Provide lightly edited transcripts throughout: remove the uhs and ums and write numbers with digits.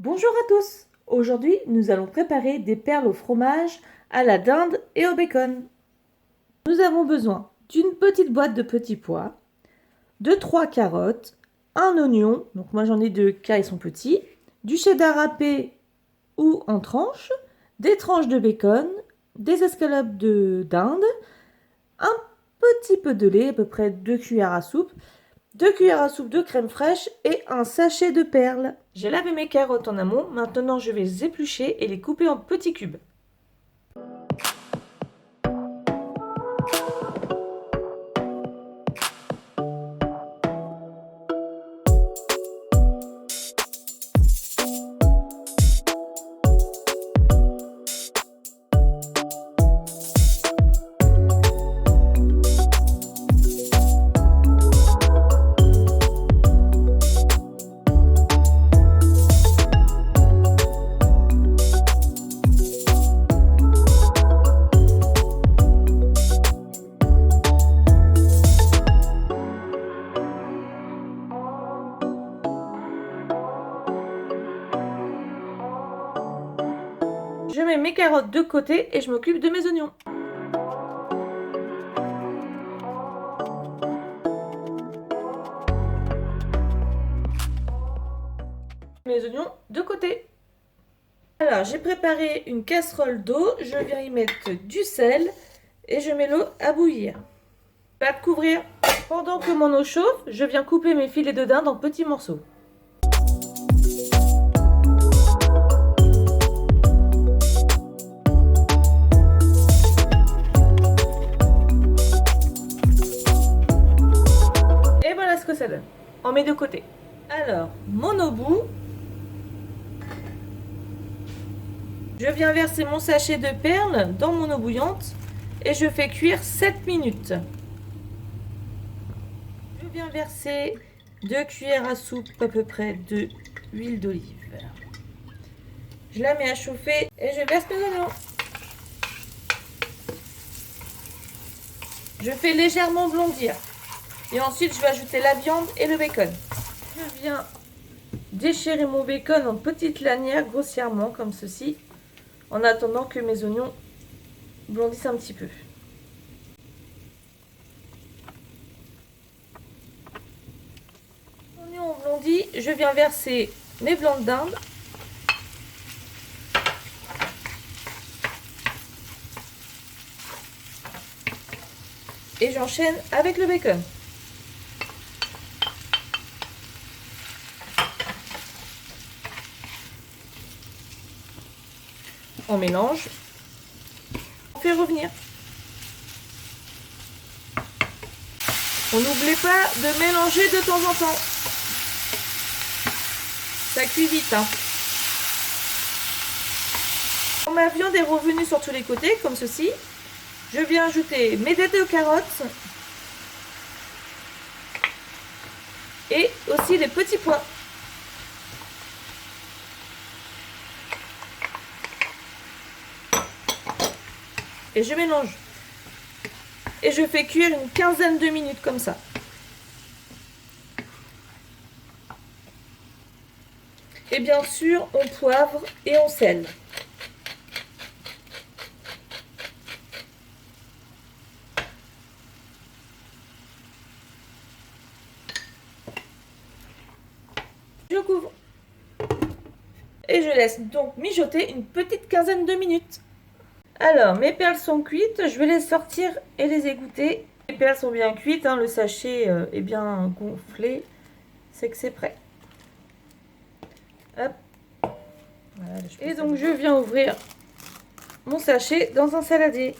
Bonjour à tous! Aujourd'hui, nous allons préparer des perles au fromage, à la dinde et au bacon. Nous avons besoin d'une petite boîte de petits pois, de 3 carottes, un oignon, donc moi j'en ai 2 car ils sont petits, du cheddar râpé ou en tranches, des tranches de bacon, des escalopes de dinde, un petit peu de lait, à peu près 2 cuillères à soupe, 2 cuillères à soupe de crème fraîche et un sachet de perles. J'ai lavé mes carottes en amont, maintenant je vais les éplucher et les couper en petits cubes. Je mets mes carottes de côté et je m'occupe de mes oignons. Mes oignons de côté. Alors, j'ai préparé une casserole d'eau, je viens y mettre du sel et je mets l'eau à bouillir. Pas de couvrir. Pendant que mon eau chauffe, je viens couper mes filets de dinde en petits morceaux. Et voilà ce que ça donne. On met de côté. Alors, mon eau bout. Je viens verser mon sachet de perles dans mon eau bouillante et je fais cuire 7 minutes. Je viens verser 2 cuillères à soupe à peu près d'huile d'olive. Je la mets à chauffer et je verse mes oignons. Je fais légèrement blondir. Et ensuite, je vais ajouter la viande et le bacon. Je viens déchirer mon bacon en petites lanières grossièrement comme ceci, en attendant que mes oignons blondissent un petit peu. Les oignons ont blondi, je viens verser mes blancs de dinde. Et j'enchaîne avec le bacon. On mélange, on fait revenir. On n'oublie pas de mélanger de temps en temps. Ça cuit vite, hein. Quand ma viande est revenue sur tous les côtés, comme ceci, je viens ajouter mes dés de carottes et aussi les petits pois. Et je mélange. Et je fais cuire une quinzaine de minutes comme ça. Et bien sûr, on poivre et on sel. Je couvre. Et je laisse donc mijoter une petite quinzaine de minutes. Alors, mes perles sont cuites, je vais les sortir et les égoutter. Les perles sont bien cuites, hein, le sachet est bien gonflé, c'est que c'est prêt. Hop. Voilà, et donc je viens ouvrir mon sachet dans un saladier.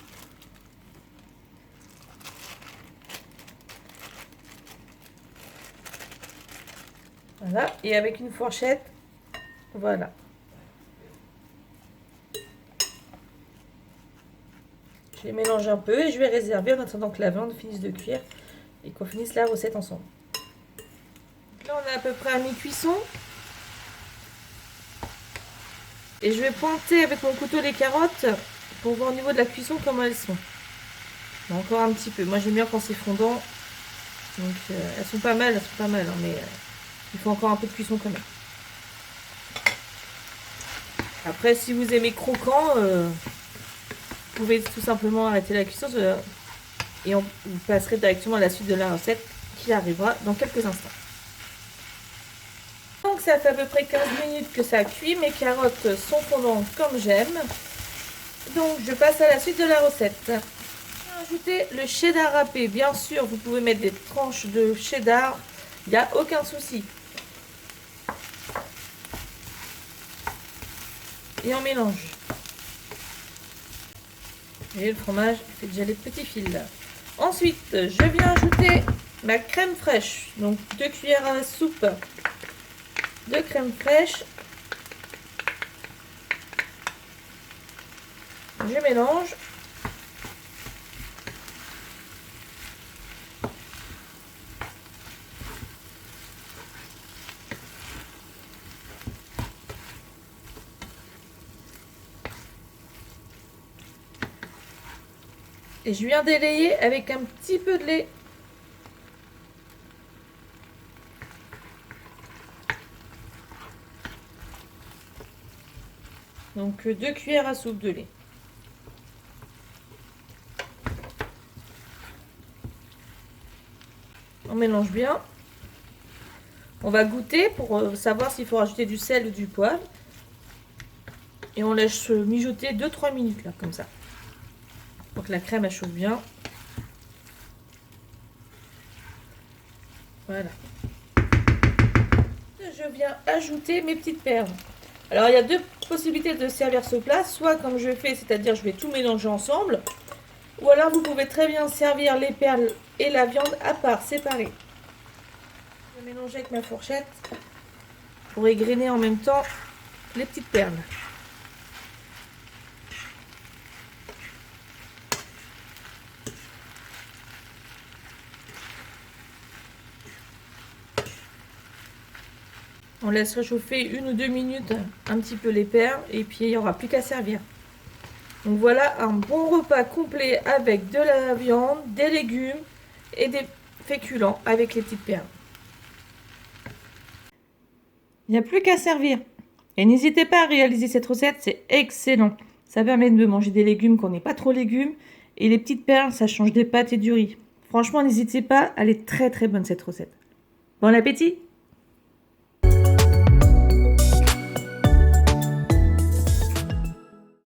Voilà, et avec une fourchette, voilà. Je les mélange un peu et je vais réserver en attendant que la viande finisse de cuire et qu'on finisse la recette ensemble. Là, on est à peu près à mi-cuisson. Et je vais pointer avec mon couteau les carottes pour voir au niveau de la cuisson comment elles sont. Encore un petit peu. Moi, j'aime bien quand c'est fondant. Donc, elles sont pas mal, hein, mais il faut encore un peu de cuisson quand même. Après, si vous aimez croquant, vous pouvez tout simplement arrêter la cuisson et vous passerez directement à la suite de la recette qui arrivera dans quelques instants. Donc ça fait à peu près 15 minutes que ça cuit, mes carottes sont fondantes comme j'aime. Donc je passe à la suite de la recette. Ajouter le cheddar râpé, bien sûr vous pouvez mettre des tranches de cheddar, il n'y a aucun souci. Et on mélange. Et le fromage fait déjà les petits fils là. Ensuite je viens ajouter ma crème fraîche, donc 2 cuillères à soupe de crème fraîche. Je mélange. Et je viens d'élayer avec un petit peu de lait. Donc 2 cuillères à soupe de lait. On mélange bien. On va goûter pour savoir s'il faut rajouter du sel ou du poivre. Et on laisse mijoter 2-3 minutes là, comme ça. Pour que la crème elle chauffe bien. Voilà. Je viens ajouter mes petites perles. Alors il y a 2 possibilités de servir ce plat. Soit comme je fais, c'est-à-dire je vais tout mélanger ensemble. Ou alors vous pouvez très bien servir les perles et la viande à part, séparées. Je vais mélanger avec ma fourchette pour égrener en même temps les petites perles. On laisse réchauffer 1 ou 2 minutes un petit peu les perles et puis il n'y aura plus qu'à servir. Donc voilà un bon repas complet avec de la viande, des légumes et des féculents avec les petites perles. Il n'y a plus qu'à servir. Et n'hésitez pas à réaliser cette recette, c'est excellent. Ça permet de manger des légumes qu'on n'est pas trop légumes. Et les petites perles, ça change des pâtes et du riz. Franchement, n'hésitez pas, elle est très très bonne cette recette. Bon appétit!